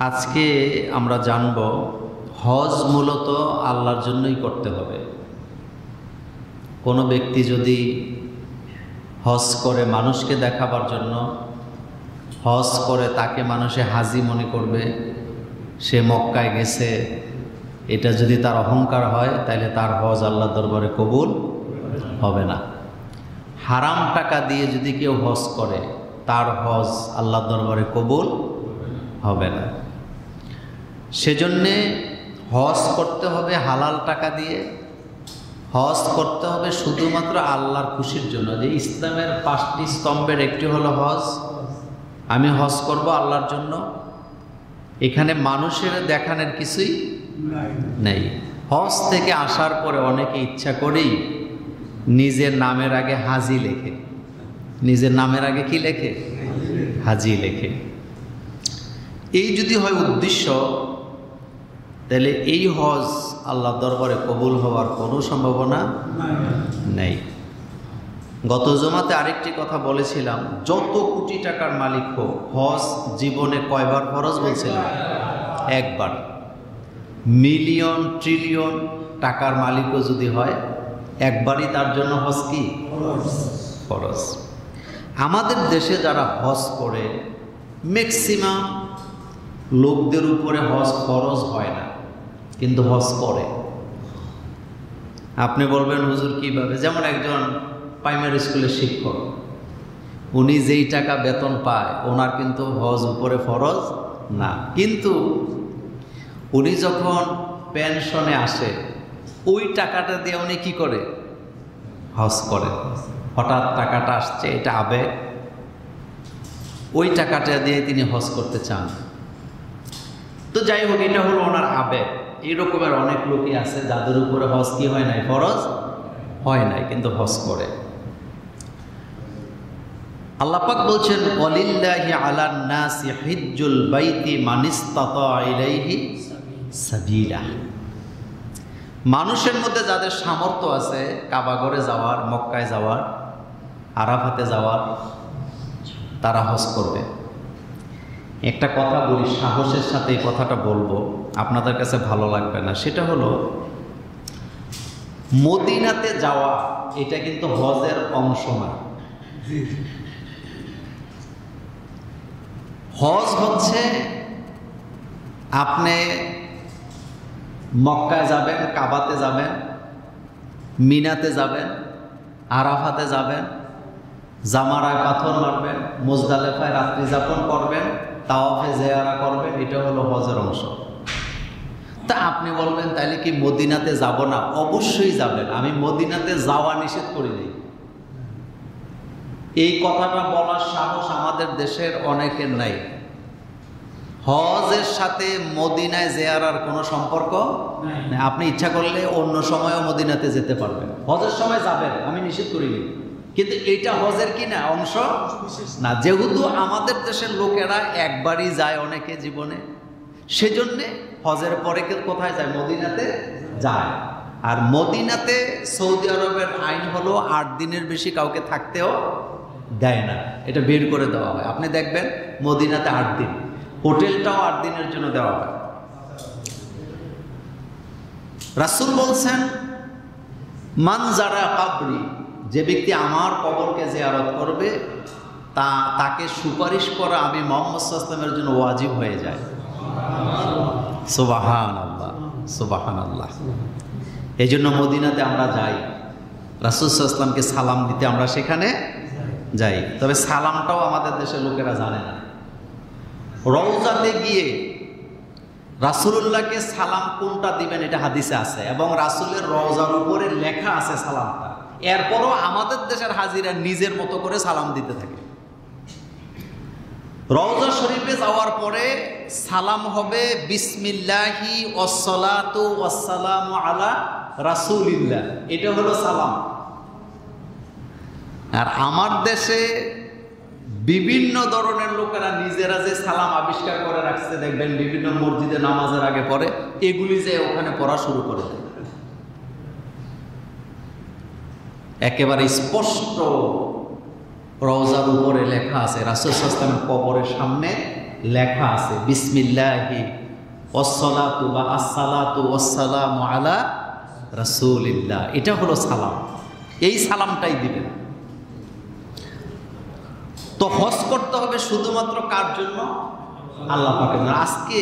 আজকে আমরা জানব হজ মূলত আল্লাহর জন্যই করতে হবে। কোনো ব্যক্তি যদি হজ করে মানুষকে দেখাবার জন্য, হজ করে তাকে মানুষে হাজি মনে করবে, সে মক্কায় গেছে, এটা যদি তার অহংকার হয় তাহলে তার হজ আল্লাহর দরবারে কবুল হবে না। হারাম টাকা দিয়ে যদি কেউ হজ করে তার হজ আল্লাহর দরবারে কবুল হবে না। সেজন্যে হজ করতে হবে হালাল টাকা দিয়ে, হজ করতে হবে শুধুমাত্র আল্লাহর খুশির জন্য। যে ইসলামের 5টি স্তম্ভের একটি হলো হজ। আমি হজ করব আল্লাহর জন্য, এখানে মানুষের দেখানোর কিছুই নেই। হজ থেকে আসার পরে অনেকে ইচ্ছা করেই নিজের নামের আগে হাজি লেখে। নিজের নামের আগে কি লেখে? হাজি লেখে। এই যদি হয় উদ্দেশ্য, তাহলে এই হজ আল্লাহ দরবারে কবুল হওয়ার কোনো সম্ভাবনা নেই। গত জমাতে আরেকটি কথা বলেছিলাম, যত কোটি টাকার মালিক হোক, হজ জীবনে কয়বার ফরজ বলছিলাম? একবার। মিলিয়ন ট্রিলিয়ন টাকার মালিকও যদি হয়, একবারই তার জন্য হজ কি ফরজ। আমাদের দেশে যারা হজ করে, ম্যাক্সিমাম লোকদের উপরে হজ ফরজ হয় না, কিন্তু হজ করে। আপনি বলবেন হুজুর কিভাবে? যেমন একজন প্রাইমারি স্কুলের শিক্ষক, উনি যেই টাকা বেতন পায় ওনার কিন্তু হজ উপরে ফরজ না, কিন্তু উনি যখন পেনশনে আসে ওই টাকাটা দিয়ে উনি কি করে? হজ করে। হঠাৎ টাকাটা আসছে, এটা আবেগ, ওই টাকাটা দিয়ে তিনি হজ করতে চান। তো যাই হোক, এটা হলো ওনার আবেগ। এই রকমের অনেক লোকই আছে যাদের উপরে হজ কি হয় নাই? ফরজ হয় নাই, কিন্তু হজ করে। আল্লাহ পাক বলছেন, ওয়ালিল্লাহি আলান নাসি হিজ্জুল বাইতি মান ইসতাতা ইলাইহি সাবিলা। মানুষের মধ্যে যাদের সামর্থ্য আছে কাবাগরে যাওয়ার, মক্কায় যাওয়ার, আরাফাতে যাওয়ার, তারা হজ করবে। একটা কথা বলি, সাহসের সাথে এই কথাটা বলবো, আপনাদের কাছে ভালো লাগবে না। সেটা হলো, মদিনাতে যাওয়া এটা কিন্তু হজের অংশ না। হজ হচ্ছে আপনি মক্কায় যাবেন, কাবাতে যাবেন, মিনাতে যাবেন, আরাফাতে যাবেন, জামারায় পাথর মারবেন, মুজদালেফায় রাত্রি যাপন করবেন, তাওয়াফে জিয়ারা করবেন, এটা হলো হজের অংশ। তা আপনি বলবেন তাইলে কি মদিনাতে যাব না? অবশ্যই যাবেন। আমি মদিনাতে যাওয়া নিষেধ করিনি। এই কথাটা বলার সাহস আমাদের দেশের অনেকের নাই। হজের সাথে মদিনায় জিয়ারার কোনো সম্পর্ক নেই। আপনি ইচ্ছা করলে অন্য সময়ও মদিনাতে যেতে পারবেন, হজের সময় যাবেন, আমি নিষেধ করিনি, কিন্তু এটা হজের কি না অংশ না। যেহেতু আমাদের দেশের লোকেরা একবারই যায় অনেকে জীবনে, সেজন্যে হজের পরে কোথায় যায়? মদিনাতে যায়। আর মদিনাতে সৌদি আরবের আইন হলো 8 দিনের বেশি কাউকে থাকতেও দেয় না, এটা বের করে দেওয়া হয়। আপনি দেখবেন মদিনাতে 8 দিন, হোটেলটাও 8 দিনের জন্য দেওয়া হয়। রাসূল বলছেন, মান যারা কাবরি, যে ব্যক্তি আমার কবরকে জিয়ারত করবে তাকে সুপারিশ করা আমি মুহাম্মদ সাল্লাল্লাহু আলাইহি ওয়াসাল্লামের জন্য ওয়াজিব হয়ে যায়। সুবহানাল্লাহ, সুবহানাল্লাহ। এই জন্য মদিনাতে আমরা যাই, রাসূল সাল্লাল্লাহু আলাইহি ওয়াসাল্লামকে সালাম দিতে আমরা সেখানে যাই। তবে সালামটাও আমাদের দেশের লোকেরা জানে না। রওজাতে গিয়ে রাসূলুল্লাহকে সালাম কোনটা দিবেন এটা হাদিসে আছে, এবং রাসূলের রওজার উপরে লেখা আছে সালামটা। এরপরও আমাদের দেশের হাজিরা নিজের মতো করে সালাম দিতে থাকে। রওজা শরীফে যাওয়ার পরে সালাম হবে বিসমিল্লাহি ওয়াসসালাতু ওয়াসসালামু আলা রাসূলিল্লাহ, এটা হলো সালাম। আর আমার দেশে বিভিন্ন ধরনের লোকেরা নিজেরা যে সালাম আবিষ্কার করে রাখছে, দেখবেন বিভিন্ন মসজিদে নামাজের আগে পড়ে, এগুলি যে ওখানে পড়া শুরু করে দেয়। একেবারে স্পষ্ট রওজার উপরে লেখা আছে, রাসূল সাল্লাল্লাহু আলাইহি ওয়াসাল্লামের কবরের সামনে লেখা আছে বিসমিল্লাহি ওয়াসসালাতু বা আসসালাতু ওয়াসসালামু আলা রাসূলিল্লাহ। এটা হলো সালাম, এই সালামটাই দিবেন। তো হজ করতে হবে শুধুমাত্র কার জন্য? আল্লাহ পাকের জন্য। আজকে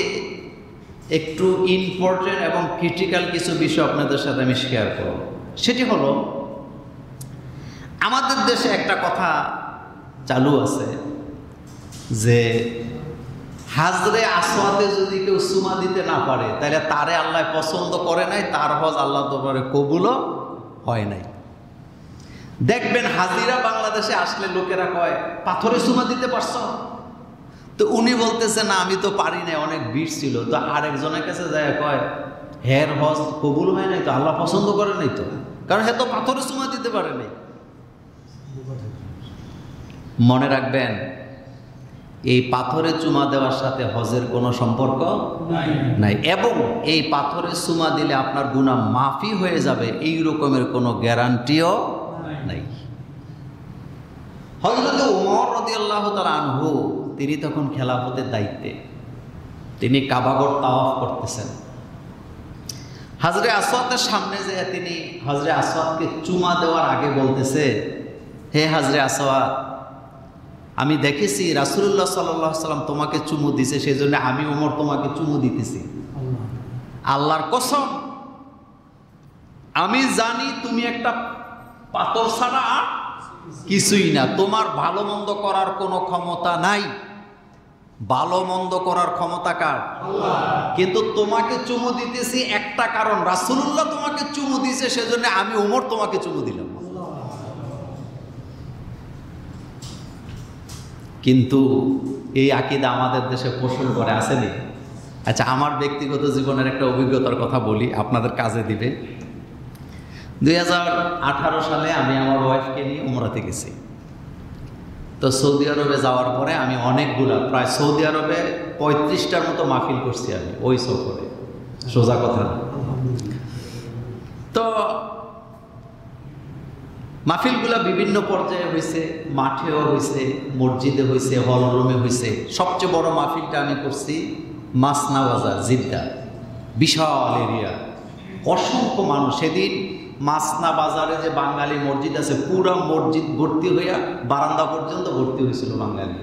একটু ইম্পর্টেন্ট এবং ক্রিটিক্যাল কিছু বিষয় আপনাদের সাথে আমি শেয়ার করব। সেটি হলো, আমাদের দেশে একটা কথা চালু আছে যে হাজরে আসওয়াদে যদি কেউ চুমা দিতে না পারে তাহলে তারে আল্লাহ পছন্দ করে নাই, তার হজ আল্লাহ দরবারে কবুলও হয় নাই। দেখবেন হাজিরা বাংলাদেশে আসলে লোকেরা কয় পাথরে চুমা দিতে পারছো? তো উনি বলতেছে না আমি তো পারি না, অনেক ভিড় ছিল। তো আরেকজনের কাছে যায় কয় হের হজ কবুল হয় নাই, তো আল্লাহ পছন্দ করে নাই, তো কারণ হে তো পাথরে চুমা দিতে পারে নাই। মনে রাখবেন, এই পাথরে চুমা দেওয়ার সাথে হজের কোনো সম্পর্ক নাই, এবং এই পাথরে চুমা দিলে আপনার গুনাহ মাফি হয়ে যাবে এই রকমের কোনো গ্যারান্টিও নাই। হযরত ওমর রাদিয়াল্লাহু তাআলা আনহু তিনি তখন খেলাফতের দায়িত্বে, তিনি কাবাগর তাওয়াফ করতেছেন। হাজরে আসওয়াদের সামনে যেয়ে তিনি হাজরে আসওয়াদকে চুমা দেওয়ার আগে বলতেছে, হে হাজরে আসওয়াদ, আমি দেখেছি রাসূলুল্লাহ সাল্লাল্লাহু আলাইহি সাল্লাম তোমাকে চুমু দিছে, সেই জন্য আমি ওমর তোমাকে চুমু দিতেছি। আল্লাহর কসম, আমি জানি তুমি একটা পাথর ছাড়া কিছুই না, তোমার ভালো মন্দ করার কোনো ক্ষমতা নাই। ভালো মন্দ করার ক্ষমতা কার? আল্লাহ। কিন্তু তোমাকে চুমু দিতেছি একটা কারণ, রাসূলুল্লাহ তোমাকে চুমু দিছে, সেজন্য আমি ওমর তোমাকে চুমু দিলাম। কিন্তু এই আকীদা আমাদের দেশে পোষণ করে আসেনি। আচ্ছা, আমার ব্যক্তিগত জীবনের একটা অভিজ্ঞতার কথা বলি, আপনাদের কাজে দিবে। 2018 সালে আমি আমার ওয়াইফকে নিয়ে উমরাতে গেছি। তো সৌদি আরবে যাওয়ার পরে আমি অনেকগুলা, প্রায় সৌদি আরবে 35টার মতো মাহফিল করছি আমি ওই সফরে, সোজা কথা। তো মাহফিলগুলা বিভিন্ন পর্যায়ে হয়েছে, মাঠেও হয়েছে, মসজিদে হয়েছে, হল রুমে হয়েছে। সবচেয়ে বড় মাহফিলটা আমি করছি মাসনা বাজার, জিদ্দা, বিশাল এরিয়া, অসংখ্য মানুষ। সেদিন মাসনা বাজারে যে বাঙালি মসজিদ আছে, পুরো মসজিদ ভর্তি হইয়া বারান্দা পর্যন্ত ভর্তি হয়েছিল বাঙালি।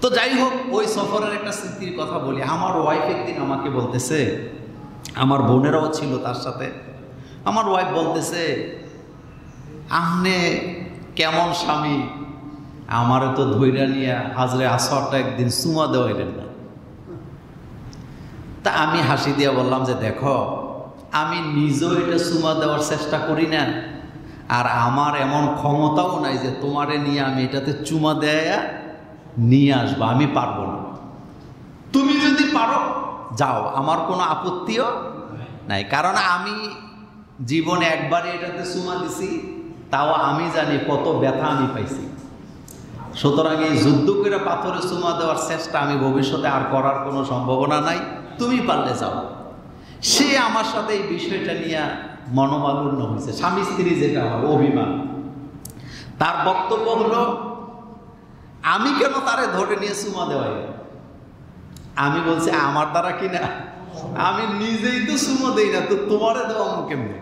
তো যাই হোক, ওই সফরের একটা স্মৃতির কথা বলি। আমার ওয়াইফ একদিন আমাকে বলতেছে, আমার বোনেরাও ছিল তার সাথে, আমার ওয়াইফ বলতেছে, আপনি কেমন স্বামী, আমারে তো ধৈর্য নিয়ে হাজরে আসওয়াদটা একদিন চুমা দেওয়াইলেন না। তা আমি হাসি দিয়ে বললাম যে দেখো, আমি নিজেও এটা চুমা দেওয়ার চেষ্টা করি না, আর আমার এমন ক্ষমতাও নাই যে তোমারে নিয়ে আমি এটাতে চুমা দেয়া নিয়ে আসবো, আমি পারবো না। তুমি যদি পারো যাও, আমার কোনো আপত্তিও নাই, কারণ আমি জীবনে একবারই এটাতে চুমা দিছি, তাও আমি জানি কত ব্যথা আমি পাইছি। সুতরাং এই যুদ্ধ করে পাথরে চুমা দেওয়ার চেষ্টা আমি ভবিষ্যতে আর করার কোনো সম্ভাবনা নাই, তুমি পারলে যাও। সে আমার সাথে এই বিষয়টা নিয়ে মনোমালিন্য হয়েছে, স্বামী স্ত্রী যেটা হয় অভিমান। তার বক্তব্য হলো, আমি কেন তারে ধরে নিয়ে চুমা দেওয়াই? আমি বলছি আমার দ্বারা কিনা, আমি নিজেই তো চুমা দেই না, তো তোমারে দেওয়া কেমনে?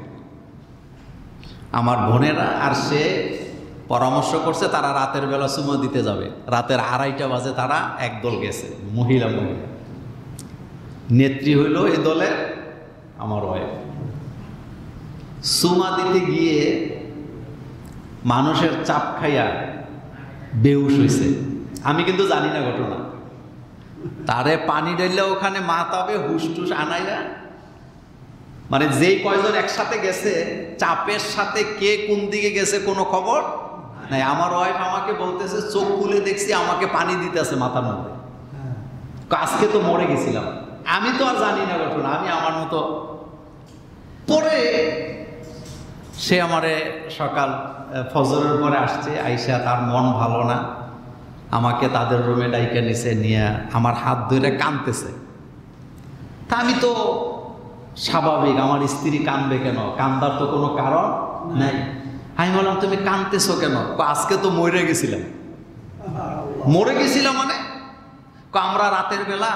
আমার বোনেরা আর সে পরামর্শ করছে তারা রাতের বেলা চুমা দিতে যাবে। রাতের 2:30 বাজে তারা একদল গেছে, মহিলা। নেত্রী হইল এই দলে আমার ওয়াইফ। চুমা দিতে গিয়ে মানুষের চাপ খাইয়া বেহুশ হয়েছে। আমি কিন্তু জানি না ঘটনা, তারে পানি ঢাইলে ওখানে মাতাবে হুশ টুস আনাইয়া, মানে যেই কয়জন একসাথে গেছে চাপের সাথে কে কোন দিকে গেছে কোনো খবর নাই। আমার ওয়াইফ আমাকে বলতেছে, চোখ খুলে দেখছি আমাকে পানি দিতেছে মাথার মধ্যে, আজকে তো মরে গেছিলাম। আমি তো আর জানি না ঘটনা, আমি আমার মতো। পরে সে আমারে সকাল ফজরের পরে আসছে, আইসা তার মন ভালো না, আমাকে তাদের রুমে ডাইকা নিছে, নিয়ে আমার হাত ধরে কাঁদতেছে। তা আমি তো স্বাভাবিক, আমার স্ত্রী কাঁদবে কেন, কান্দার তো কোনো কারণ নাই। আমি বললাম তুমি কাঁদতেছো কেন? আজকে তো মরে গেছিলাম। মরে গেছিলাম মানে? আমরা রাতের বেলা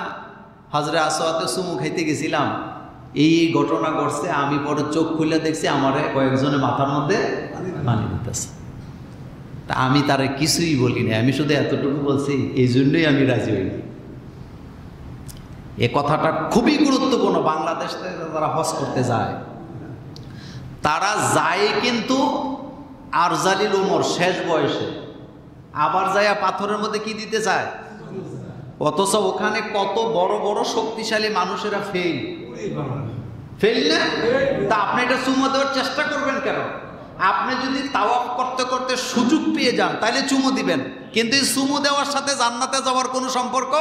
হজরে আসওয়াদে চুমু খাইতে গেছিলাম, এই ঘটনা ঘটছে, আমি পরে চোখ খুলে দেখছি আমারে কয়েকজনে মাথার মধ্যে পানি দিতেছে। তা আমি তারে কিছুই বলি না, আমি শুধু এতটুকু বলছি, এই জন্যই আমি রাজি হইনি। এ কথাটা খুবই গুরুত্বপূর্ণ। বাংলাদেশ থেকে যারা হজ করতে যায়, তারা যায় কিন্তু আরজালিল উমর, শেষ বয়সে, আবার যায় পাথরের মধ্যে কি দিতে চায়, অথচ ওখানে কত বড় বড় শক্তিশালী মানুষেরা ফেল না। তা আপনি এটা চুমো দেওয়ার চেষ্টা করবেন কেন? আপনি যদি তাওয়াফ করতে করতে সুযোগ পেয়ে যান তাহলে চুমো দিবেন, কিন্তু এই চুমো দেওয়ার সাথে জান্নাতে যাওয়ার কোনো সম্পর্ক।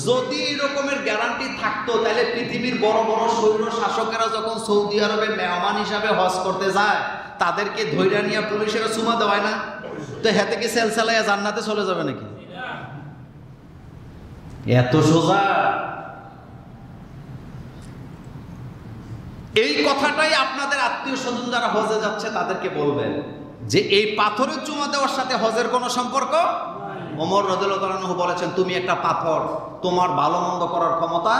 যদি এরকমের গ্যারান্টি থাকতো তাহলে পৃথিবীর বড় বড় সৈন্য শাসকেরা যখন সৌদি আরবে মেহমান হিসাবে হজ করতে যায়, তাদেরকে ধৈর্য নিয়ে পুলিশেরা চুমা দেওয়ায় না? তো হেতে কি সেলসালাইয়া জান্নাতে চলে যাবে নাকি? এত সোজা? এই কথাটাই আপনাদের আত্মীয় স্বজন যারা হজে যাচ্ছে তাদেরকে বলবেন যে এই পাথরের চুমা দেওয়ার সাথে হজের কোনো সম্পর্ক। ওমর রাদিয়াল্লাহু আনহু বলেছেন, তুমি একটা পাথর, তোমার ভালো মন্দ করার ক্ষমতা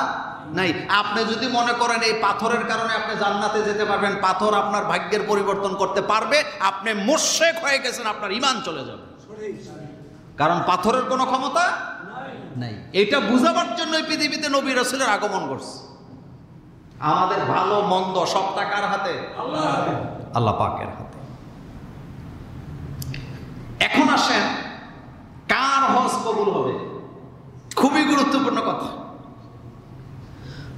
নাই। আপনি যদি মনে করেন এই পাথরের কারণে আপনি জান্নাতে যেতে পারবেন, পাথর আপনার ভাগ্যের পরিবর্তন করতে পারবে, আপনি মুশরিক হয়ে গেছেন, আপনার ঈমান চলে যাবে, কারণ পাথরের কোনো ক্ষমতা নাই। এটা বুঝাবার জন্য পৃথিবীতে নবী রাসূলের আগমন করছে। আমাদের ভালো মন্দ সবটা কার হাতে? আল্লাহ পাকের হাতে। এখন আসেন, কার হজ কবুল হবে? খুবই গুরুত্বপূর্ণ কথা।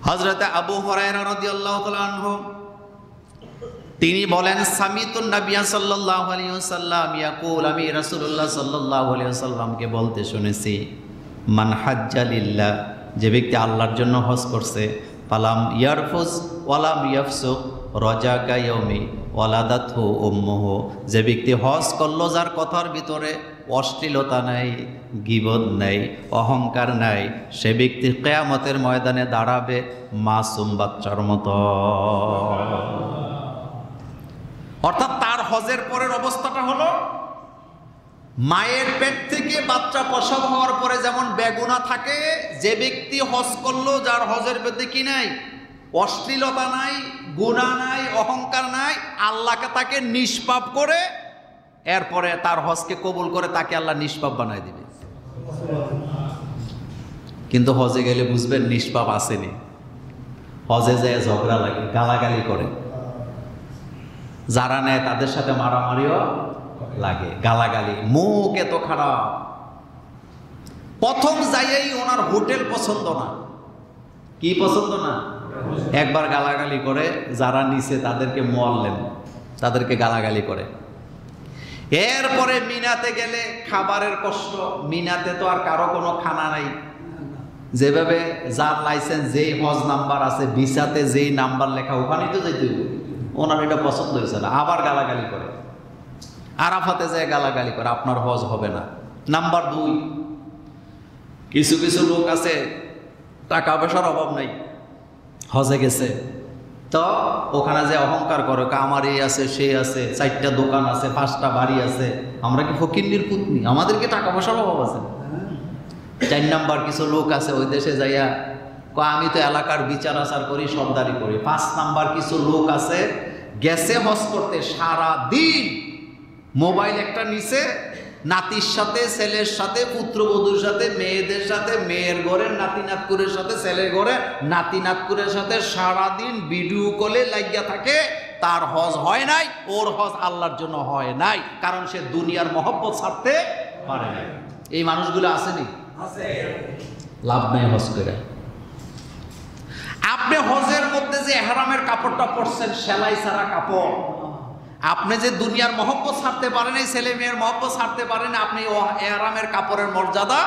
হযরতে আবু হুরায়রা রাদিয়াল্লাহু তাআলা আনহু তিনি বলেন, সামিতুন নবিয়্য সাল্লাল্লাহু আলাইহি ওয়াসাল্লাম ইয়াকুল, আমি রাসূলুল্লাহ সাল্লাল্লাহু আলাইহি ওয়াসাল্লামকে বলতে শুনেছি, মান হাজ্জা লিল্লাহ, যে ব্যক্তি আল্লাহর জন্য হজ করছে, ফালাম ইয়ারফুজ ওয়ালাম ইয়াফসুক রাজাকা ইয়াউমি ওয়ালাদাতহু উম্মুহু, যে ব্যক্তি হজ করলো যার কথার ভিতরে অশ্লীলতা নাই, গীবত নাই, অহংকার নাই, সে ব্যক্তি কিয়ামতের ময়দানে দাঁড়াবে মাসুম বাচ্চার মতো। অর্থাৎ তার হজের পরের অবস্থাটা হলো, মায়ের পেট থেকে বাচ্চা প্রসব হওয়ার পরে যেমন বেগুনা থাকে, যে ব্যক্তি হজ করলো যার হজের মধ্যে কি নাই, অশ্লীলতা নাই, গুনাহ নাই, অহংকার নাই, আল্লাহকে তাকে নিষ্পাপ করে এরপরে তার হজকে কবুল করে তাকে আল্লাহ নিষ্পাপ বানায় দিবে। কিন্তু হজে গেলে বুঝবেন নিষ্পাপ আসেনি। হজে যায় ঝগড়া লাগে, গালাগালি করে, যারা নেয় তাদের সাথে মারামারিও লাগে, গালাগালি, মুখ এত খারাপ। প্রথম যাইয়াই ওনার হোটেল পছন্দ না। কি পছন্দ না? একবার গালাগালি করে, যারা নিচে তাদেরকে মোয়াল্লেম, তাদেরকে গালাগালি করে। এরপরে মিনাতে গেলে খাবারের কষ্ট, মিনাতে তো আর কারো কোনো খানা নাই, যেভাবে যার লাইসেন্স যেই হজ নাম্বার আছে, ভিসাতে যেই নাম্বার লেখা ওখানেই তো যেতে হবে। ওনার এটা পছন্দ হয়েছে না, আবার গালাগালি করে। আরাফাতে যায় গালাগালি করে, আপনার হজ হবে না। নাম্বার 2, কিছু কিছু লোক আছে টাকা পয়সার অভাব নাই, হজে গেছে, তো ওখানে যে অহংকার করে, আমার এই আছে, সে আছে, 4টা দোকান আছে, 5টা বাড়ি আছে, আমরা কি ফকিন্নির পুতনি? আমাদেরকে টাকা পয়সার অভাব আছে। 4 নাম্বার কিছু লোক আছে ওই দেশে যাইয়া আমি তো এলাকার বিচার আচার করি, সর্দারি করি। 5 নাম্বার কিছু লোক আছে গেছে হজ করতে, সারা দিন মোবাইল একটা নিচে, নাতির সাথে, ছেলের সাথে, পুত্রবধূর সাথে, মেয়েদের সাথে, মেয়ের ঘরের নাতি নাতকুরের সাথে, ছেলের ঘরে নাতি নাতকুরের সাথে সারাদিন ভিডিও কলে লাগিয়া থাকে। তার হজ হয় নাই, ওর হজ আল্লাহর জন্য হয় নাই, কারণ সে দুনিয়ার মহব্বত ছাড়তে পারে না। এই মানুষগুলো আসেনি? লাভ নাই হজ করে। আপনি হজের মধ্যে যে ইহরামের কাপড়টা পরছেন, সেলাই ছাড়া কাপড়, আপনি যে দুনিয়ার মহব্বত ছাড়তে পারেন, এই ছেলে মেয়ের মহব্বত ছাড়তে পারেন, আপনি ইহরামের কাপড়ের মর্যাদা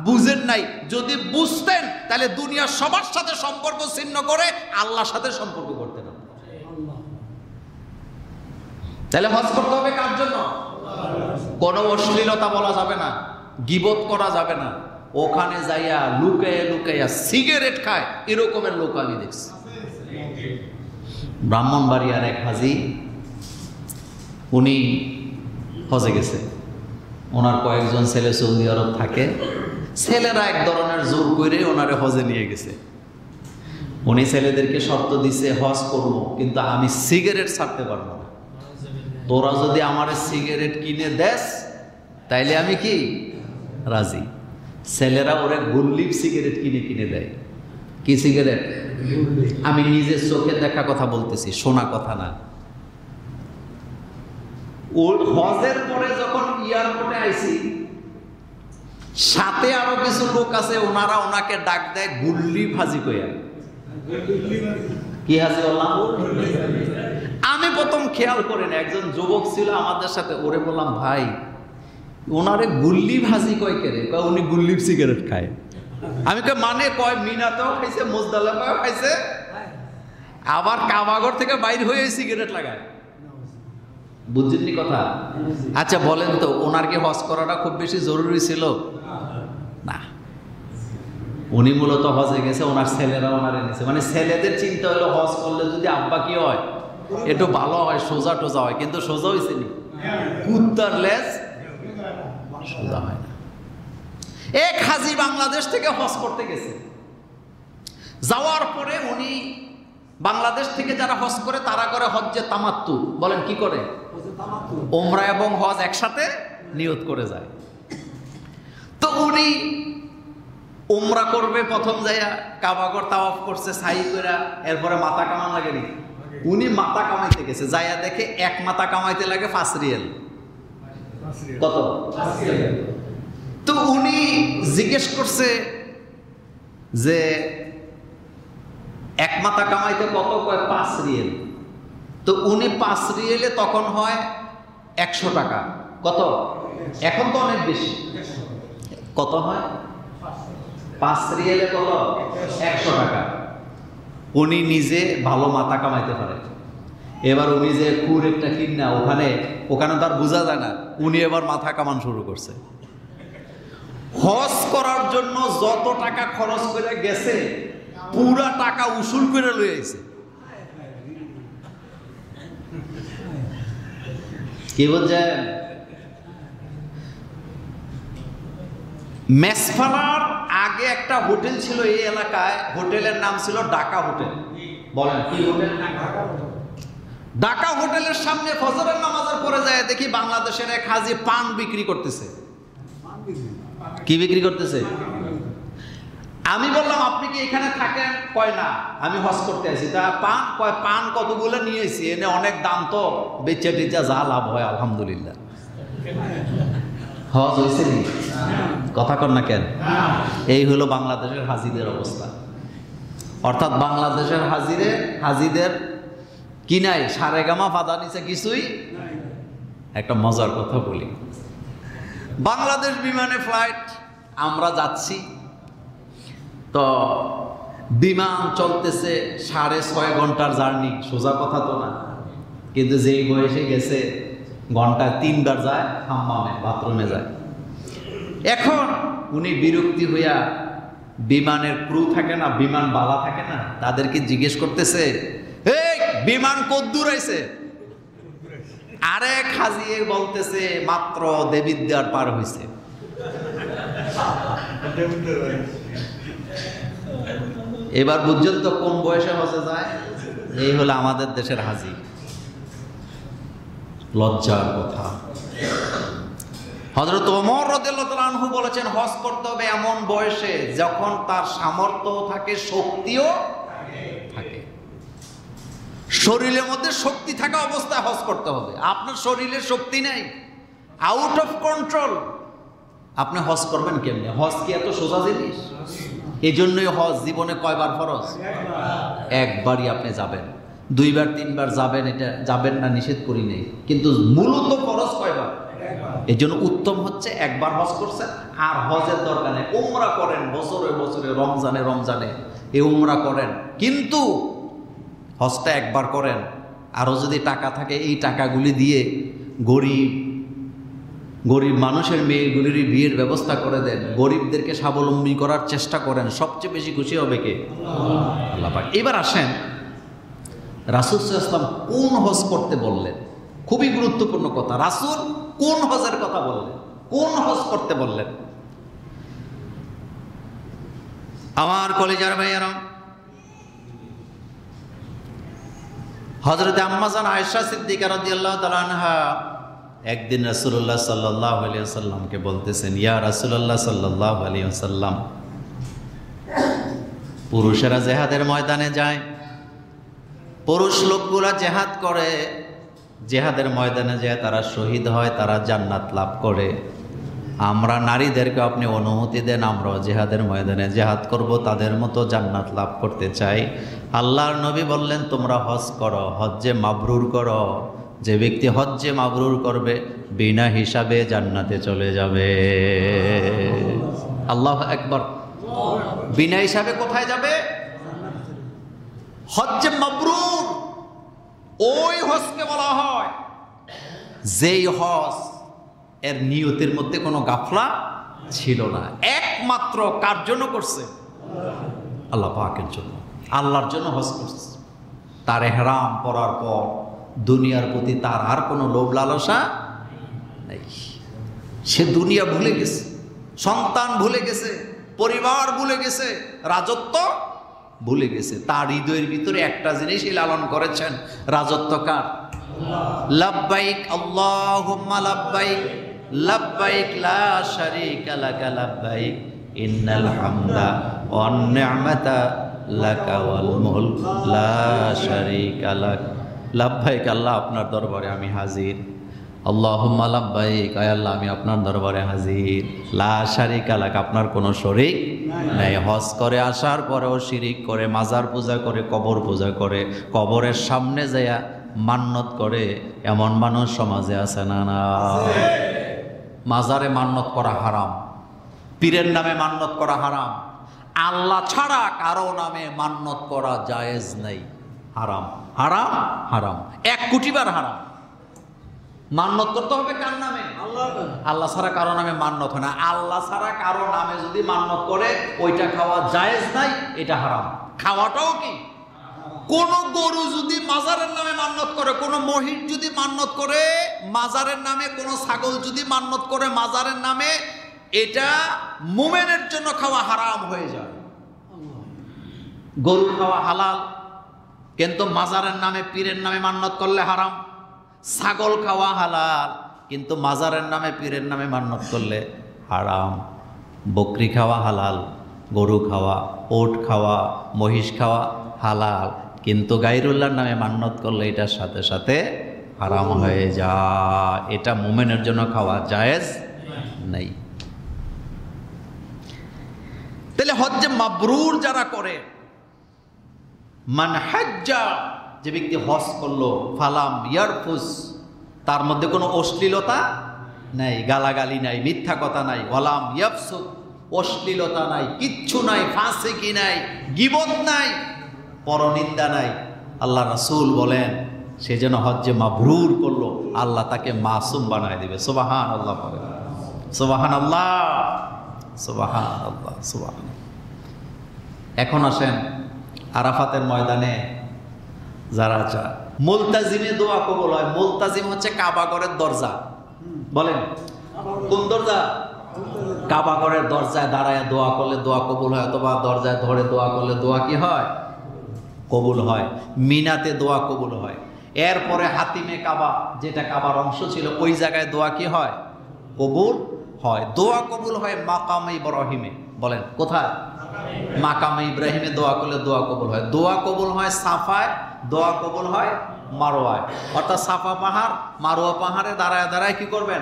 বুঝেন নাই। যদি বুঝতেন তাহলে দুনিয়ার সবার সাথে সম্পর্ক ছিন্ন করে আল্লাহর সাথে সম্পর্ক করতেন। তাহলে হজ করতে হবে কার জন্য? কোনো অশ্লীলতা বলা যাবে না, গীবত করা যাবে না। ওখানে যাইয়া লুকাইয়া লুকাইয়া সিগারেট খায়, এরকমের লোক আমি দেখছি। ব্রাহ্মণবাড়িয়ার এক হাজি, উনি হজে গেছে, ওনার কয়েকজন ছেলে সৌদি আরব থাকে, ছেলেরা এক ধরনের জোর করে ওনারে হজে নিয়ে গেছে। উনি ছেলেদেরকে শর্ত দিছে, হজ করব কিন্তু আমি সিগারেট ছাড়তে পারবো না, তোরা যদি আমার সিগারেট কিনে দেস তাইলে আমি কি রাজি। ছেলেরা ওরে গুল্লিপ সিগারেট কিনে কিনে দেয়। কি সিগারেট? আমি নিজের চোখে দেখা কথা বলতেছি, শোনা কথা না। ওর হজের পরে যখন এয়ারপোর্টে আইছি, সাথে আরো কিছু লোক আছে, ওনারা ওনাকে ডাক দেয় গুল্লি ভাজি কইয়া। কি হাজি বললাম? আমি প্রথম খেয়াল করি না, একজন যুবক ছিল আমাদের সাথে, ওরে বললাম ভাই ওনারে গুল্লি ভাজি কয় কেরে? কয় উনি গুল্লিপ সিগারেট খায়। আমি কই মানে? কয় মিনাতেও খাইছে, মুজদালিফাও খাইছে, আবার কাবাগর থেকে বাইর হয়ে সিগারেট লাগায়। বুঝছেননি কথা? আচ্ছা বলেন তো, ওনার কি হজ করাটা খুব বেশি জরুরি ছিল? না, উনি মূলত হজে গেছে, ওনার ছেলেরা ওনার এনেছে। মানে ছেলেদের চিন্তা হলো হজ করলে যদি আব্বা কি হয়, একটু ভালো হয়, সোজা টোজা হয়। কিন্তু সোজা হয়েছে নি, কুত্তার লেজ সোজা হয় না। এক হাজি বাংলাদেশ থেকে হজ করতে গেছে, যাওয়ার পরে উনি বাংলাদেশ থেকে যারা হজ করে তারা করে হজ্জে তামাত্তু। বলেন কি করে? ওমরা এবং হজ একসাথে নিয়ত করে যায়। তো উনি উমরা করবে, প্রথম যাইয়া কাবাগর তাওয়াফ করছে সাই কইরা, এরপরে মাথা কামান লাগেনি। উনি মাথা কামাইতে গেছে, যাইয়া দেখে এক মাথা কামাইতে লাগে 5 রিয়াল। কত? তো উনি জিজ্ঞেস করছে যে এক মাথা কামাইতে কত? কয় 5 রিয়াল। তো উনি 5 রিয়ালে তখন হয় 100 টাকা। কত? এখন তো অনেক বেশি। কত হয়? 5 রিয়ালে কত? 100 টাকা। উনি নিজে ভালো মাথা কামাইতে পারে। এবার উনি যে কুর একটা কিনা ওখানে তার বোঝা যায় না, উনি এবার মাথা কামান শুরু করছে। হজ করার জন্য যত টাকা খরচ করে গেছে পুরা টাকা উসুল করে লয়ে আইছে। কি বলছেন? মেসফালার আগে একটা হোটেল ছিল এই এলাকায়, হোটেলের নাম ছিল ঢাকা হোটেল। বলেন কি হোটেল? ঢাকা হোটেলের সামনে ফজরের নামাজের পরে যায় দেখি বাংলাদেশের এক হাজি পান বিক্রি করতেছে। কি বিক্রি করতেছে? আমি বললাম আপনি কি এখানে থাকেন? কয় না, আমি হজ করতে আসি। তা পান? কয় পান কতগুলো নিয়েছি, এনে অনেক দাম তো, বেচা টেচা যা লাভ হয় আলহামদুলিল্লাহ। হজ হয়েছে নি? কথা কর না কেন? এই হলো বাংলাদেশের হাজিদের অবস্থা। অর্থাৎ বাংলাদেশের হাজিদের কি নাই, সারেগামা ফাদা নিচে কিছুই। একটা মজার কথা বলি, বাংলাদেশ বিমানে ফ্লাইট, আমরা যাচ্ছি তো বিমান চলতেছে 6.5 ঘন্টার জার্নি। সোজা কথা তো না, কিন্তু যেই বয়সে গেছে ঘন্টায় 3 বার যায় হাম্মামে, বাথরুমে যায়। এখন উনি বিরক্তি হইয়া বিমানের ক্রু থাকে না, বিমান বালা থাকে না, তাদেরকে জিজ্ঞেস করতেছে এই বিমান কদ্দূর আইছে? আরেক হাজিয়ে বলতেছে মাত্র দেবিদ্যার পার হইছে। এবার বুঝছেন তো কোন বয়সে হজে যায়? এই হলো আমাদের দেশের হাজি। লজ্জার কথা। হযরত ওমর রাদিয়াল্লাহু তাআলা আনহু বলেছেন হজ করতে হবে এমন বয়সে যখন তার সামর্থ্য থাকে, শক্তিও থাকে। শরীরের মধ্যে শক্তি থাকা অবস্থায় হজ করতে হবে। আপনার শরীরে শক্তি নেই, আউট অফ কন্ট্রোল, আপনি হজ করবেন কেমনে? হজ কি এত সোজা জিনিস? এই জন্যই হজ জীবনে কয়বার ফরজ? একবারই আপনি যাবেন। 2 বার 3 বার যাবেন, এটা যাবেন না নিষেধ করি নেই, কিন্তু মূলত ফরজ কয়বার? এই জন্য উত্তম হচ্ছে একবার হজ করছেন, আর হজের দরকার নেই, উমরা করেন বছরে বছরে, রমজানে রমজানে এই উমরা করেন, কিন্তু হজটা একবার করেন। আরও যদি টাকা থাকে এই টাকাগুলি দিয়ে গরিব মানুষের মেয়েগুলির বিয়ের ব্যবস্থা করে দেন, গরিবদেরকে স্বাবলম্বী করার চেষ্টা করেন। সবচেয়ে বেশি খুশি হবে কে? আল্লাহ পাক। এবার আসেন রাসূল সাল্লাল্লাহু আলাইহি ওয়াসাল্লাম কোন হজ করতে বললেন? খুবই গুরুত্বপূর্ণ কথা। রাসূল কোন হজের কথা বললেন, কোন হজ করতে বললেন? আমার কলিজার ভাইয়েরা, হযরত আম্মা জান আয়েশা সিদ্দিকা রাদিয়াল্লাহু তাআলা আনহা একদিন রাসূলুল্লাহ সাল্লাল্লাহু আলাইহি ওয়াসাল্লামকে বলতেছেন, ইয়া রাসূলুল্লাহ সাল্লাল্লাহু আলাইহি ওয়াসাল্লাম, পুরুষেরা জিহাদের ময়দানে যায়, পুরুষ লোকগুলা জিহাদ করে, জিহাদের ময়দানে যায় তারা শহীদ হয়, তারা জান্নাত লাভ করে। আমরা নারীদেরকে আপনি অনুমতি দেন, আমরাও জিহাদের ময়দানে জিহাদ করব, তাদের মতো জান্নাত লাভ করতে চাই। আল্লাহর নবী বললেন, তোমরা হজ করো, হজ্জে মাবরুর করো। যে ব্যক্তি হজ্জে মাবরুর করবে বিনা হিসাবে জান্নাতে চলে যাবে। আল্লাহু আকবার। বিনা হিসাবে কোথায় যাবে? হজ্জে মাবরুর ওই হজকে বলা হয় যেই হজ এর নিয়তের মধ্যে কোনো গাফলা ছিল না, একমাত্র কার জন্য করছে? আল্লাহ পাকের জন্য, আল্লাহর জন্য হজ করছে। তার ইহরাম পরার পর দুনিয়ার প্রতি তার আর কোনো লোভ লালসা নেই। সে দুনিয়া ভুলে গেছে, সন্তান ভুলে গেছে, পরিবার ভুলে গেছে, রাজত্ব ভুলে গেছে। তার হৃদয়ের ভিতরে একটা জিনিসই লালন করেছেন, রাজত্ব কার? লাব্বাইক আল্লাহুম্মা লাব্বাইক, লাব্বাইক লা শারীকা লাকা লাব্বাইক, ইন্নাল হামদা ওয়ান নি'মাতা লাকা ওয়াল মুলক লা শারীকা লাক। লাব্বাইক, আল্লাহ আপনার দরবারে আমি হাজির। আল্লাহুম্মা লাব্বাইক, আয় আল্লাহ আমি আপনার দরবারে হাজির। লা শারীকা লাক, আপনার কোনো শরীক নাই। হজ করে আসার পরেও শিরিক করে, মাজার পূজা করে, কবর পূজা করে, কবরের সামনে যায়া মান্নত করে, এমন মানুষ সমাজে আছে না? না। মাজারে মান্নত করা হারাম, পীরের নামে মান্নত করা হারাম, আল্লাহ ছাড়া কারো নামে মান্নত করা জায়েজ নাই। হারাম, হারাম, হারাম, 1 কোটি বার হারাম। মান্নত করতে হবে কার নামে? আল্লাহ ছাড়া কারো নামে মান্নত হয় না। আল্লাহ ছাড়া কারো নামে যদি মান্নত করে ওইটা খাওয়া জায়েজ নাই, এটা হারাম। খাওয়াটাও কি? কোন গরু যদি মাজারের নামে মান্নত করে, কোন মহিষ যদি মান্নত করে মাজারের নামে, কোন ছাগল যদি মান্নত করে মাজারের নামে, এটা মুমিনের জন্য খাওয়া হারাম হয়ে যায়। গরু খাওয়া হালাল, কিন্তু মাজারের নামে, পীরের নামে মান্নত করলে হারাম। ছাগল খাওয়া হালাল, কিন্তু মাজারের নামে, পীরের নামে মান্নত করলে হারাম। বকরি খাওয়া হালাল, গরু খাওয়া, ওট খাওয়া, মহিষ খাওয়া হালাল, কিন্তু গায়রুল্লাহর নামে মান্নত করলে এটার সাথে সাথে হারাম হয়ে যায়। এটা মুমিনের জন্য খাওয়া জায়েজ নেই। তাহলে হজ্জে মাবরুর যারা করে, মান হাজ্জা, যে ব্যক্তি হজ করলো, ফালাম ইয়ারফুস, তার মধ্যে কোনো অশ্লীলতা নাই, গালাগালি নাই, মিথ্যা কথা নাই, ওয়ালাম ইয়াফসুক, অশ্লীলতা নাই, কিচ্ছু নাই, ফাসিকি নাই, গীবত নাই, পরনিন্দা নাই। আল্লাহ রাসূল বলেন সে যেন হজ্জে মাবরুর করলো, আল্লাহ তাকে মাসুম বানায় দিবে। সুবহানাল্লাহ, সুবহানাল্লাহ, সুবহানাল্লাহ, সুবহানাল্লাহ। এখন আসেন আরাফাতের ময়দানে যারা মুলতাজিমে দোয়া কবুল হয়। মুলতাজিম হচ্ছে কাবাগরের দরজা। বলেন কোন দরজা? কাবাগরের দরজায় দাঁড়ায় দোয়া করলে দোয়া কবুল হয়, অথবা দরজায় ধরে দোয়া করলে দোয়া কি হয়? কবুল হয়। মিনাতে দোয়া কবুল হয়। এরপরে হাতিমে কাবা, যেটা কাবার অংশ ছিল, ওই জায়গায় দোয়া কি হয়? কবুল হয়। দোয়া কবুল হয় মাকামে ইব্রাহিমে। বলেন কোথায়? মাকামে ইব্রাহিমে দোয়া করলে দোয়া কবুল হয়। দোয়া কবুল হয় সাফায়, দোয়া কবুল হয় মারোয়ায়। অর্থাৎ সাফা পাহাড়, মারোয়া পাহাড়ে দাঁড়ায় দাঁড়ায় কি করবেন?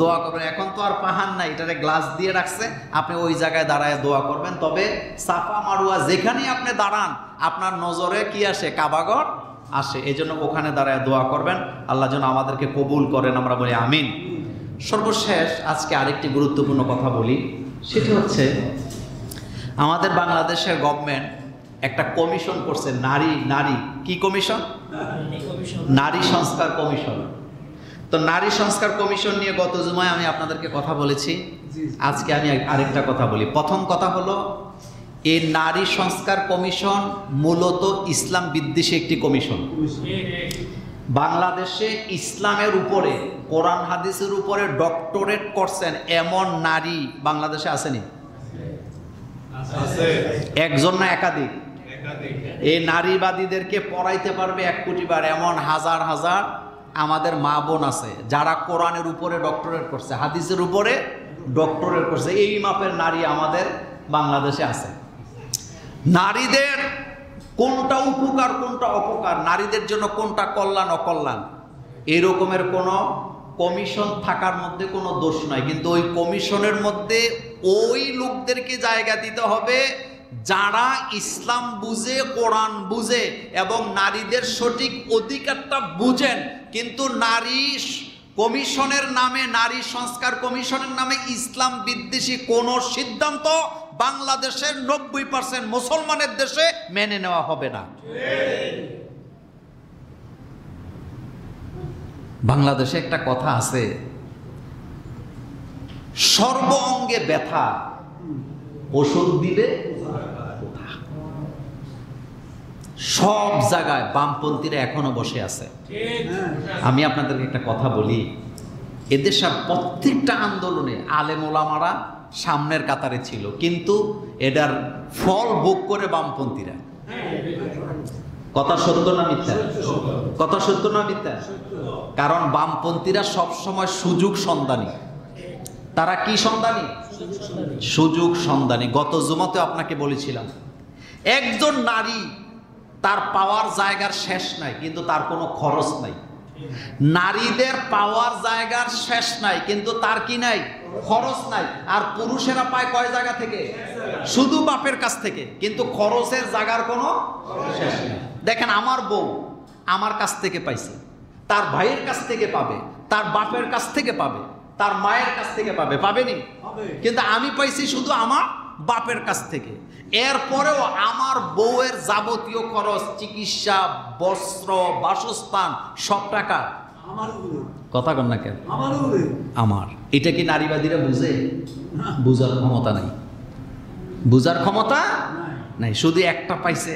দোয়া করবেন। এখন তো আর পাহাড় নাই, এটারে গ্লাস দিয়ে রাখছে, আপনি ওই জায়গায় দাঁড়ায় দোয়া করবেন। তবে সাফা মারোয়া যেখানেই আপনি দাঁড়ান, আপনার নজরে কি আসে? কাবাগর আসে। এই জন্য ওখানে দাঁড়ায় দোয়া করবেন। আল্লাহ যেন আমাদেরকে কবুল করেন, আমরা বলি আমিন। সর্বশেষ আজকে আরেকটি গুরুত্বপূর্ণ কথা বলি, সেটি হচ্ছে আমাদের বাংলাদেশের গভর্নমেন্ট একটা কমিশন করছে, নারী কি কমিশন? নারী সংস্কার কমিশন। তো নারী সংস্কার কমিশন নিয়ে গত জুমায় আমি আপনাদেরকে কথা বলেছি। আজকে আমি আরেকটা কথা বলি। প্রথম কথা হলো, এই নারী সংস্কার কমিশন মূলত ইসলাম বিদ্বেষী একটি কমিশন। বাংলাদেশে ইসলামের উপরে, কোরআন হাদিসের উপরে ডক্টরেট করছেন এমন নারী বাংলাদেশে আসেনি? একজন না একাধিক। এই নারীবাদীদেরকে পড়াইতে পারবে 1 কোটি বার এমন হাজার হাজার আমাদের মা বোন আছে যারা কোরআনের উপরে ডক্টরেট করছে, হাদিসের উপরে ডক্টরেট করছে। এই মাপের নারী আমাদের বাংলাদেশে আছে। নারীদের কোনটা উপকার কোনটা অপকার, নারীদের জন্য কোনটা কল্যাণ অকল্যাণ, এরকমের কোনো কমিশন থাকার মধ্যে কোনো দোষ নাই। কিন্তু ওই কমিশনের মধ্যে ওই লোকদেরকে জায়গা দিতে হবে যারা ইসলাম বুঝে, কোরআন বুঝে এবং নারীদের সঠিক অধিকারটা বুঝেন। কিন্তু নারী কমিশনের নামে, নারী সংস্কার কমিশনের নামে ইসলাম বিদ্বেষী কোনো সিদ্ধান্ত বাংলাদেশের 90% মুসলমানের দেশে মেনে নেওয়া হবে না। বাংলাদেশে একটা কথা আছে, সর্ব অঙ্গে ব্যথা ওষুধ দিলে সব জায়গায় বামপন্থীরা এখনো বসে আছে। আমি আপনাদেরকে একটা কথা বলি, এদেশের প্রত্যেকটা আন্দোলনে আলেম ওলামারা সামনের কাতারে ছিল, কিন্তু এটার ফল ভোগ করে বামপন্থীরা। কথা সত্য না মিথ্যা? কথা সত্য না মিথ্যা? কারণ বামপন্থীরা সবসময় সুযোগ সন্ধানী। তারা কি সন্ধানী? সুযোগ সন্ধানী। গত জুমাতে আপনাকে বলেছিলাম, একজন নারী তার পাওয়ার জায়গার শেষ নাই, কিন্তু তার কোনো খরচ নাই। নারীদের পাওয়ার জায়গার শেষ নাই, কিন্তু তার কি নাই? খরচ নাই। আর পুরুষেরা পায় কয় জায়গা থেকে? শুধু বাপের কাছ থেকে, কিন্তু খরচের জায়গার কোনো শেষ নেই। দেখেন, আমার বউ আমার কাছ থেকে পাইছে, তার ভাইয়ের কাছ থেকে পাবে, তার বাপের কাছ থেকে পাবে, তার মায়ের কাছ থেকে পাবে, পাবেনি? কিন্তু আমি পাইছি শুধু আমার বাপের কাছ থেকে। এরপরেও আমার বউয়ের যাবতীয় খরচ, চিকিৎসা, বস্ত্র, বাসস্থান, সব টাকা কথা কন না কেন? আমার। এটা কি নারীবাদীরা বুঝে? বুঝার ক্ষমতা নাই, বুঝার ক্ষমতা নাই। শুধু একটা পাইছে,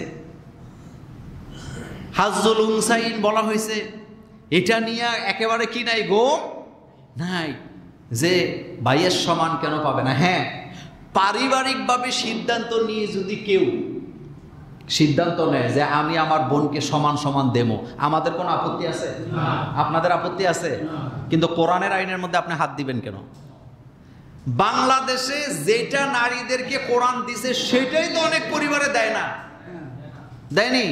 হাজ্জুল উনসাইন বলা হয়েছে। এটা নিয়ে একেবারে কি নাই গো নাই, যে ভাইয়ের সমান কেন পাবে না। হ্যাঁ, পারিবারিকভাবে সিদ্ধান্ত নিয়ে যদি কেউ সিদ্ধান্ত নেয় যে আমি আমার বোনকে সমান সমান দেবো, আমাদের কোনো আপত্তি আছে? আপনাদের আপত্তি আছে? কিন্তু কোরআনের আইনের মধ্যে আপনি হাত দিবেন কেন? বাংলাদেশে যেটা নারীদেরকে কোরআন দিছে সেটাই তো অনেক পরিবারে দেয় না, দেয়নি?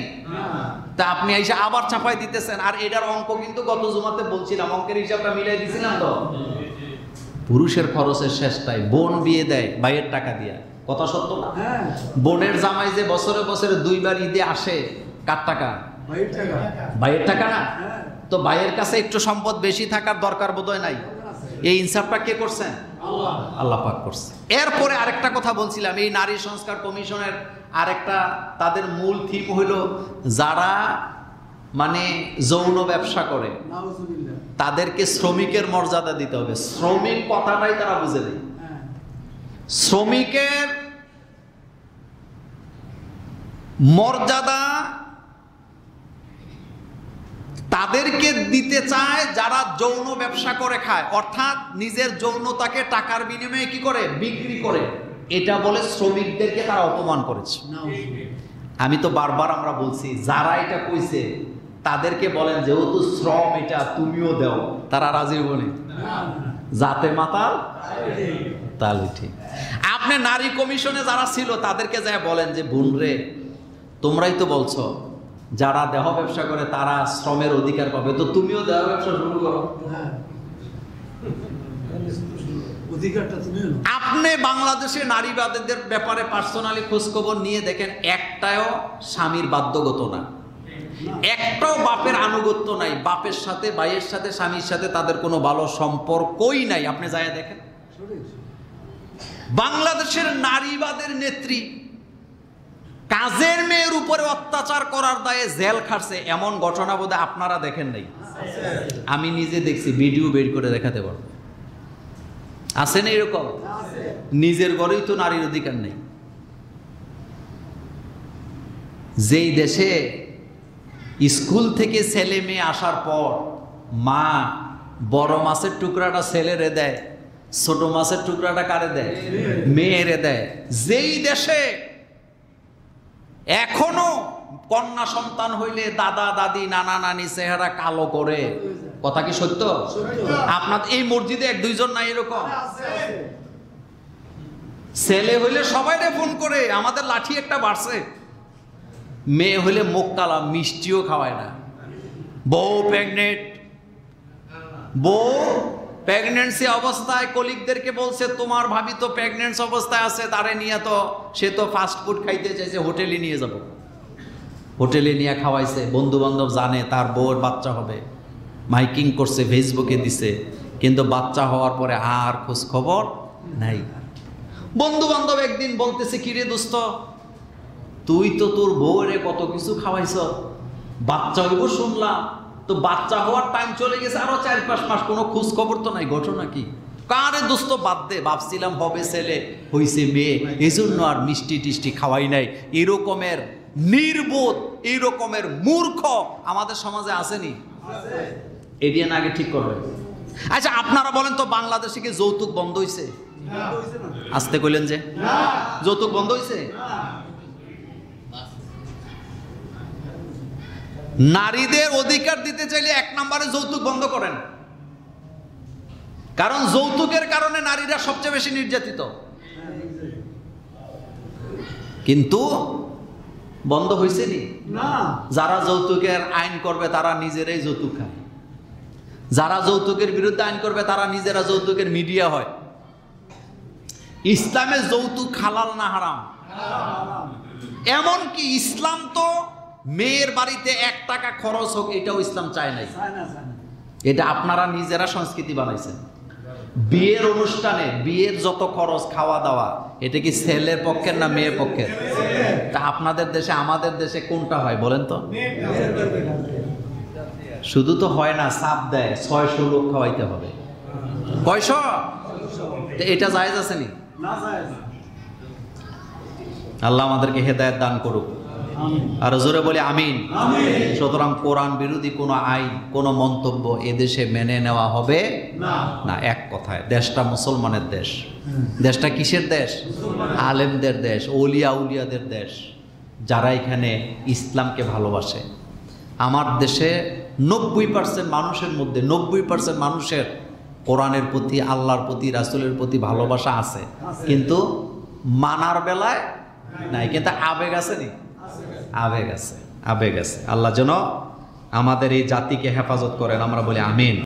তা আপনি এসে আবার চাপাই দিতেছেন। আর এটার অঙ্ক কিন্তু গত জুমাতে বলছিলাম, অঙ্কের হিসাবটা মিলাই দিছিলাম তো। পুরুষের খরচের শেষটাই বোন বিয়ে দেয় ভাইয়ের টাকা দিয়া। কথা সত্য না? বোনের জামাই যে বছরে বছরে 2 বার ঈদে আসে, কার টাকা? ভাইয়ের টাকা না? তো ভাইয়ের কাছে একটু সম্পদ বেশি থাকার দরকার বোধহয় নাই। এই ইনসাফটা কে করছেন? আল্লাহ পাক করছে। এরপরে আরেকটা কথা বলছিলাম, এই নারী সংস্কার কমিশনের আরেকটা তাদের মূল থিম হইল, যারা মানে যৌন ব্যবসা করে তাদেরকে শ্রমিকের মর্যাদা দিতে হবে। শ্রমিক কথাটাই তারা বুঝে নেই। শ্রমিকের মর্যাদা তাদেরকে দিতে চায় যারা যৌন ব্যবসা করে খায়, অর্থাৎ নিজের যৌনতাকে টাকার বিনিময়ে কি করে? বিক্রি করে। এটা বলে শ্রমিকদেরকে তারা অপমান করেছে। আমি তো বারবার আমরা বলছি, যারা এটা কইছে তাদেরকে বলেন যেহেতু শ্রম এটা তুমিও দাও, তারা রাজি বলে যাতে মাতাল তাহলে ঠিক। আপনি নারী কমিশনে যারা ছিল তাদেরকে যা বলেন যে বোন রে, তোমরাই তো বলছো যারা দেহ ব্যবসা করে তারা শ্রমের অধিকার পাবে, তো তুমিও দেহ ব্যবসা শুরু করো। আপনি বাংলাদেশে নারীবাদীদের ব্যাপারে পার্সোনালি খোঁজখবর নিয়ে দেখেন, একটাও স্বামীর বাধ্যগত না, একটাও বাপের আনুগত্য নাই। বাপের সাথে, ভাইয়ের সাথে, স্বামীর সাথে তাদের কোনো ভালো সম্পর্কই নাই। আপনি যাই দেখেন, বাংলাদেশের নারীবাদের নেত্রী কাজের মেয়ের উপরে অত্যাচার করার দায়ে জেল খাটছে, এমন ঘটনা বোধহয় আপনারা দেখেন নাই। আমি নিজে দেখছি, ভিডিও বের করে দেখাতে পারবো। আছে না এরকম? নিজের ঘরেই তো নারীর অধিকার নেই। যেই দেশে স্কুল থেকে ছেলে মেয়ে আসার পর মা বড় মাছের টুকরাটা ছেলেরে দেয়, ছোট মাছের টুকরাটা কারে দেয়? মেয়েরে দেয়। যেই দেশে এখনো কন্যা সন্তান হইলে দাদা দাদি নানা নানি চেহারা কালো করে, কথা কি সত্য? আপনার এই মসজিদে এক দুইজন নাই এরকম? ছেলে হইলে সবাইরে ফোন করে আমাদের লাঠি একটা বাড়ছে, মেয়ে হইলে মুখ কালা, মিষ্টিও খাওয়ায় না। বউ প্রেগনেন্ট, বউ প্রেগনেন্সি অবস্থায় কলিগদেরকে বলছে তোমার ভাবি তো প্রেগনেন্সি অবস্থায় আছে, তারে নিয়ে তো সে তো ফাস্ট ফুড খাইতে চাইছে, হোটেলে নিয়ে যাব। হোটেলে নিয়ে খাওয়াইছে, বন্ধু বান্ধব জানে তার বউয়ের বাচ্চা হবে, মাইকিং করছে, ফেসবুকে দিছে, কিন্তু বাচ্চা হওয়ার পরে আর খোঁজ খবর নাই। বন্ধু বান্ধব একদিন বলতেছে কিরে দোস্ত, তুই তো তোর বউরে কত কিছু খাওয়াইছ, বাচ্চা হইব শুনলাম, তো বাচ্চা হওয়ার টাইম চলে গেছে আরো 4-5 মাস, কোনো খোঁজ খবর তো নাই, ঘটনা কি? কারে দোস্ত বাদ দে, ভাবছিলাম হবে ছেলে, হইছে মেয়ে, এই জন্য আর মিষ্টি টিষ্টি খাওয়াই নাই। এরকমের নির্বোধ, এইরকমের মূর্খ আমাদের সমাজে আসেনি? এদিন আগে ঠিক করবে। আচ্ছা আপনারা বলেন তো, বাংলাদেশে কি যৌতুক বন্ধ হইছে? আসতে কইলেন যে যৌতুক বন্ধ হইছে? নারীদের অধিকার দিতে চাইলে 1 নম্বরে যৌতুক বন্ধ করেন, কারণ যৌতুকের কারণে নারীরা সবচেয়ে বেশি নির্যাতিত। কিন্তু বন্ধ হয়েছে নি? যারা যৌতুকের আইন করবে তারা নিজেরাই যৌতুক খায়, যারা যৌতুকের বিরুদ্ধে আইন করবে তারা নিজেরা যৌতুকের মিডিয়া হয়। ইসলামে যৌতুক হালাল না হারাম? এমনকি ইসলাম তো মেয়ের বাড়িতে 1 টাকা খরচ হোক এটাও ইসলাম চায় নাই। এটা আপনারা নিজেরা সংস্কৃতি বানাইছেন। বিয়ের অনুষ্ঠানে বিয়ের যত খরচ, খাওয়া দাওয়া, এটা কি ছেলের পক্ষের না মেয়ের পক্ষের? তা আপনাদের দেশে আমাদের দেশে কোনটা হয় বলেন তো? শুধু তো হয় না, চাপ দেয় 600 লোক খাওয়াইতে হবে। কয়শো? এটা জায়েজ আছে নি? আল্লাহ আমাদেরকে হেদায়েত দান করুক, আর জোরে বলি আমিন। সুতরাং কোরআন বিরোধী কোনো আইন, কোনো মন্তব্য এদেশে মেনে নেওয়া হবে না। এক কথায় দেশটা মুসলমানের দেশ। দেশটা কিসের দেশ? আলেমদের দেশ, ওলিয়া উলিয়াদের দেশ, যারা এখানে ইসলামকে ভালোবাসে। আমার দেশে 90% মানুষের মধ্যে 90% মানুষের কোরআনের প্রতি, আল্লাহর প্রতি, রাসূলের প্রতি ভালোবাসা আছে, কিন্তু মানার বেলায় নাই। কিন্তু আবেগ আছে নি? আবেগ আছে, আবেগ আছে। আল্লাহ যেন আমাদের এই জাতিকে হেফাজত করেন, আমরা বলি আমিন।